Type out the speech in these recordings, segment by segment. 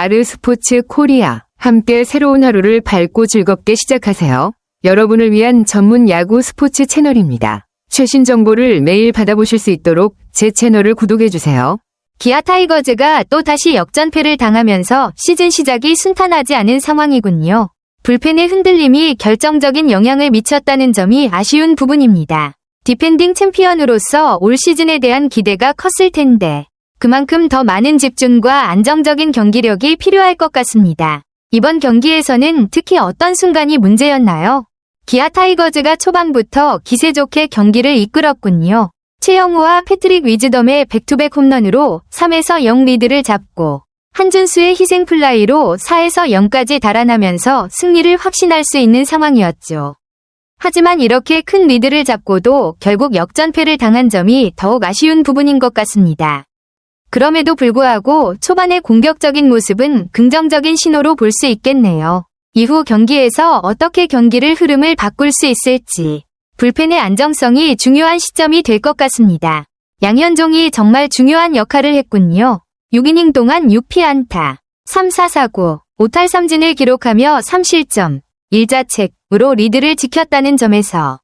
아르스포츠 코리아. 함께 새로운 하루를 밝고 즐겁게 시작하세요. 여러분을 위한 전문 야구 스포츠 채널입니다. 최신 정보를 매일 받아보실 수 있도록 제 채널을 구독해주세요. 기아 타이거즈가 또다시 역전패를 당하면서 시즌 시작이 순탄하지 않은 상황이군요. 불펜의 흔들림이 결정적인 영향을 미쳤다는 점이 아쉬운 부분입니다. 디펜딩 챔피언으로서 올 시즌에 대한 기대가 컸을 텐데 그만큼 더 많은 집중과 안정적인 경기력이 필요할 것 같습니다. 이번 경기에서는 특히 어떤 순간이 문제였나요? 기아 타이거즈가 초반부터 기세 좋게 경기를 이끌었군요. 최영우와 패트릭 위즈덤의 백투백 홈런으로 3에서 0 리드를 잡고 한준수의 희생 플라이로 4에서 0까지 달아나면서 승리를 확신할 수 있는 상황이었죠. 하지만 이렇게 큰 리드를 잡고도 결국 역전패를 당한 점이 더욱 아쉬운 부분인 것 같습니다. 그럼에도 불구하고 초반의 공격적인 모습은 긍정적인 신호로 볼 수 있겠네요. 이후 경기에서 어떻게 경기를 흐름을 바꿀 수 있을지 불펜의 안정성이 중요한 시점이 될 것 같습니다. 양현종이 정말 중요한 역할을 했군요. 6이닝 동안 6피안타, 3사사구, 5탈삼진을 기록하며 3실점, 1자책으로 리드를 지켰다는 점에서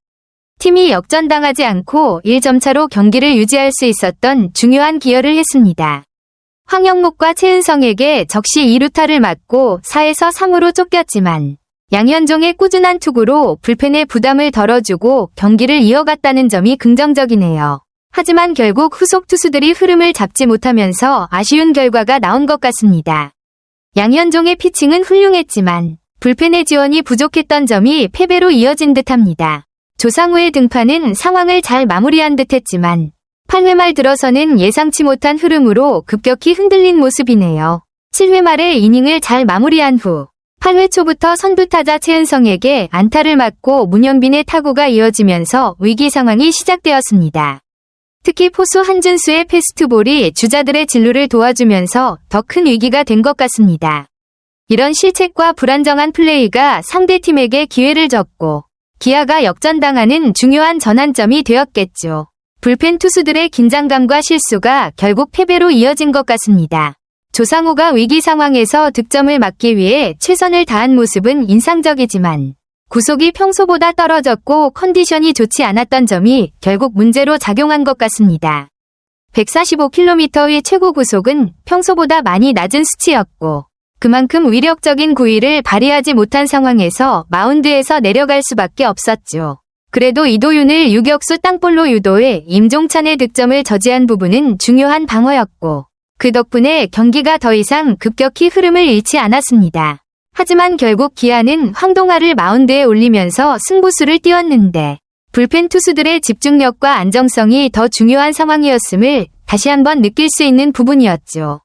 팀이 역전당하지 않고 1점 차로 경기를 유지할 수 있었던 중요한 기여를 했습니다. 황영묵과 최은성에게 적시 2루타를 맞고 4에서 3으로 쫓겼지만 양현종의 꾸준한 투구로 불펜의 부담을 덜어주고 경기를 이어갔다는 점이 긍정적이네요. 하지만 결국 후속 투수들이 흐름을 잡지 못하면서 아쉬운 결과가 나온 것 같습니다. 양현종의 피칭은 훌륭했지만 불펜의 지원이 부족했던 점이 패배로 이어진 듯합니다. 조상우의 등판은 상황을 잘 마무리한 듯했지만 8회 말 들어서는 예상치 못한 흐름으로 급격히 흔들린 모습이네요. 7회 말에 이닝을 잘 마무리한 후 8회 초부터 선두타자 최은성에게 안타를 맞고 문현빈의 타구가 이어지면서 위기 상황이 시작되었습니다. 특히 포수 한준수의 패스트볼이 주자들의 진루를 도와주면서 더 큰 위기가 된 것 같습니다. 이런 실책과 불안정한 플레이가 상대팀에게 기회를 줬고 기아가 역전당하는 중요한 전환점이 되었겠죠. 불펜 투수들의 긴장감과 실수가 결국 패배로 이어진 것 같습니다. 조상우가 위기 상황에서 득점을 막기 위해 최선을 다한 모습은 인상적이지만 구속이 평소보다 떨어졌고 컨디션이 좋지 않았던 점이 결국 문제로 작용한 것 같습니다. 145km의 최고 구속은 평소보다 많이 낮은 수치였고 그만큼 위력적인 구위를 발휘하지 못한 상황에서 마운드에서 내려갈 수밖에 없었죠. 그래도 이도윤을 유격수 땅볼로 유도해 임종찬의 득점을 저지한 부분은 중요한 방어였고 그 덕분에 경기가 더 이상 급격히 흐름을 잃지 않았습니다. 하지만 결국 기아는 황동아를 마운드에 올리면서 승부수를 띄웠는데 불펜 투수들의 집중력과 안정성이 더 중요한 상황이었음을 다시 한번 느낄 수 있는 부분이었죠.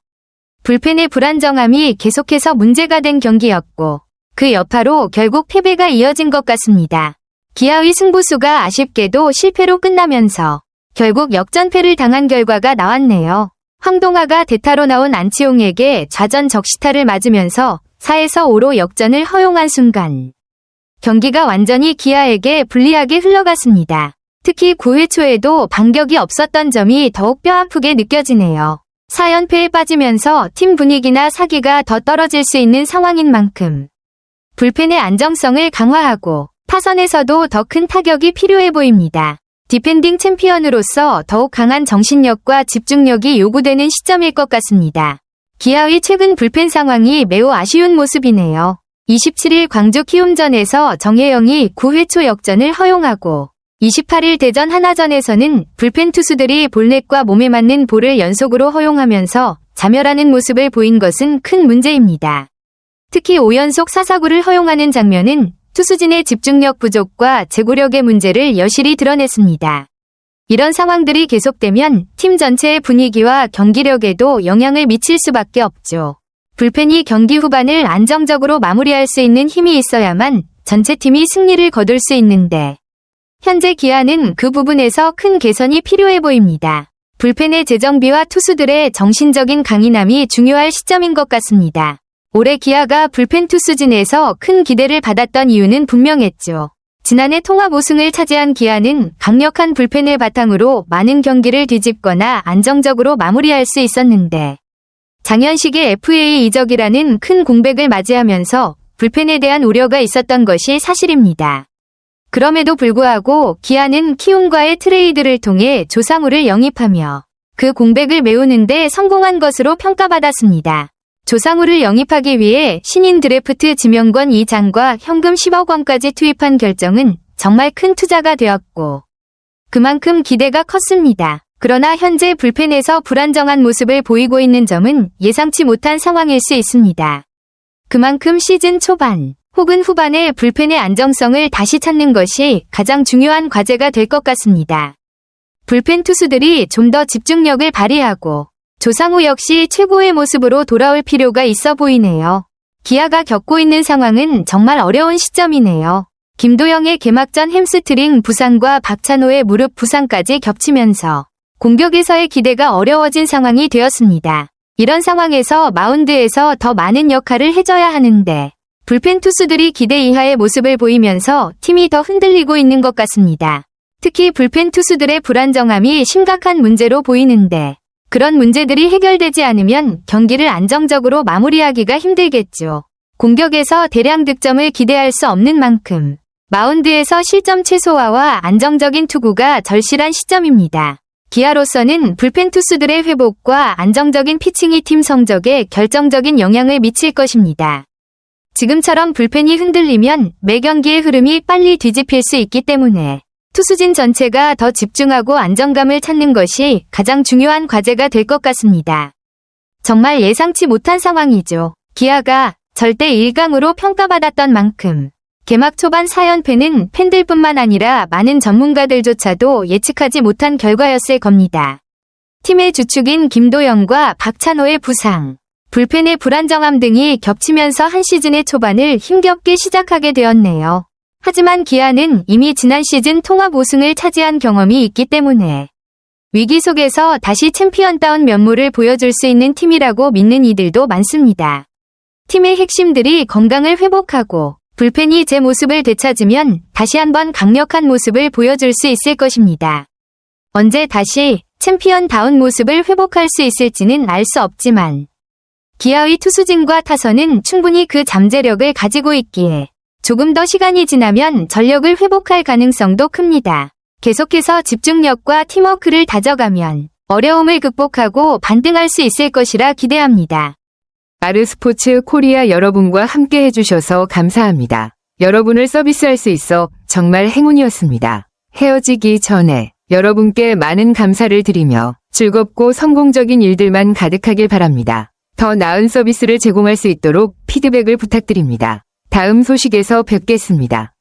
불펜의 불안정함이 계속해서 문제가 된 경기였고 그 여파로 결국 패배가 이어진 것 같습니다. 기아의 승부수가 아쉽게도 실패로 끝나면서 결국 역전패를 당한 결과가 나왔네요. 황동아가 대타로 나온 안치홍에게 좌전 적시타를 맞으면서 4에서 5로 역전을 허용한 순간 경기가 완전히 기아에게 불리하게 흘러갔습니다. 특히 9회 초에도 반격이 없었던 점이 더욱 뼈아프게 느껴지네요. 4연패에 빠지면서 팀 분위기나 사기가 더 떨어질 수 있는 상황인 만큼 불펜의 안정성을 강화하고 타선에서도 더 큰 타격이 필요해 보입니다. 디펜딩 챔피언으로서 더욱 강한 정신력과 집중력이 요구되는 시점일 것 같습니다. 기아의 최근 불펜 상황이 매우 아쉬운 모습이네요. 27일 광주 키움전에서 정혜영이 9회 초 역전을 허용하고 28일 대전 하나전에서는 불펜 투수들이 볼넷과 몸에 맞는 볼을 연속으로 허용하면서 자멸하는 모습을 보인 것은 큰 문제입니다. 특히 5연속 사사구를 허용하는 장면은 투수진의 집중력 부족과 제구력의 문제를 여실히 드러냈습니다. 이런 상황들이 계속되면 팀 전체의 분위기와 경기력에도 영향을 미칠 수밖에 없죠. 불펜이 경기 후반을 안정적으로 마무리할 수 있는 힘이 있어야만 전체 팀이 승리를 거둘 수 있는데 현재 기아는 그 부분에서 큰 개선이 필요해 보입니다. 불펜의 재정비와 투수들의 정신적인 강인함이 중요할 시점인 것 같습니다. 올해 기아가 불펜 투수진에서 큰 기대를 받았던 이유는 분명했죠. 지난해 통합 우승을 차지한 기아는 강력한 불펜을 바탕으로 많은 경기를 뒤집거나 안정적으로 마무리할 수 있었는데 장현식의 FA 이적이라는 큰 공백을 맞이하면서 불펜에 대한 우려가 있었던 것이 사실입니다. 그럼에도 불구하고 기아는 키움과의 트레이드를 통해 조상우를 영입하며 그 공백을 메우는 데 성공한 것으로 평가받았습니다. 조상우를 영입하기 위해 신인 드래프트 지명권 2장과 현금 10억 원까지 투입한 결정은 정말 큰 투자가 되었고 그만큼 기대가 컸습니다. 그러나 현재 불펜에서 불안정한 모습을 보이고 있는 점은 예상치 못한 상황일 수 있습니다. 그만큼 시즌 초반 혹은 후반에 불펜의 안정성을 다시 찾는 것이 가장 중요한 과제가 될 것 같습니다. 불펜 투수들이 좀 더 집중력을 발휘하고 조상우 역시 최고의 모습으로 돌아올 필요가 있어 보이네요. 기아가 겪고 있는 상황은 정말 어려운 시점이네요. 김도영의 개막전 햄스트링 부상과 박찬호의 무릎 부상까지 겹치면서 공격에서의 기대가 어려워진 상황이 되었습니다. 이런 상황에서 마운드에서 더 많은 역할을 해줘야 하는데 불펜 투수들이 기대 이하의 모습을 보이면서 팀이 더 흔들리고 있는 것 같습니다. 특히 불펜 투수들의 불안정함이 심각한 문제로 보이는데 그런 문제들이 해결되지 않으면 경기를 안정적으로 마무리하기가 힘들겠죠. 공격에서 대량 득점을 기대할 수 없는 만큼 마운드에서 실점 최소화와 안정적인 투구가 절실한 시점입니다. 기아로서는 불펜 투수들의 회복과 안정적인 피칭이 팀 성적에 결정적인 영향을 미칠 것입니다. 지금처럼 불펜이 흔들리면 매 경기의 흐름이 빨리 뒤집힐 수 있기 때문에 투수진 전체가 더 집중하고 안정감을 찾는 것이 가장 중요한 과제가 될 것 같습니다. 정말 예상치 못한 상황이죠. 기아가 절대 1강으로 평가받았던 만큼 개막 초반 4연패는 팬들뿐만 아니라 많은 전문가들조차도 예측하지 못한 결과였을 겁니다. 팀의 주축인 김도영과 박찬호의 부상, 불펜의 불안정함 등이 겹치면서 한 시즌의 초반을 힘겹게 시작하게 되었네요. 하지만 기아는 이미 지난 시즌 통합 우승을 차지한 경험이 있기 때문에 위기 속에서 다시 챔피언다운 면모를 보여줄 수 있는 팀이라고 믿는 이들도 많습니다. 팀의 핵심들이 건강을 회복하고 불펜이 제 모습을 되찾으면 다시 한번 강력한 모습을 보여줄 수 있을 것입니다. 언제 다시 챔피언다운 모습을 회복할 수 있을지는 알 수 없지만 기아의 투수진과 타선은 충분히 그 잠재력을 가지고 있기에 조금 더 시간이 지나면 전력을 회복할 가능성도 큽니다. 계속해서 집중력과 팀워크를 다져가면 어려움을 극복하고 반등할 수 있을 것이라 기대합니다. 아르스포츠 코리아 여러분과 함께 해주셔서 감사합니다. 여러분을 서비스할 수 있어 정말 행운이었습니다. 헤어지기 전에 여러분께 많은 감사를 드리며 즐겁고 성공적인 일들만 가득하길 바랍니다. 더 나은 서비스를 제공할 수 있도록 피드백을 부탁드립니다. 다음 소식에서 뵙겠습니다.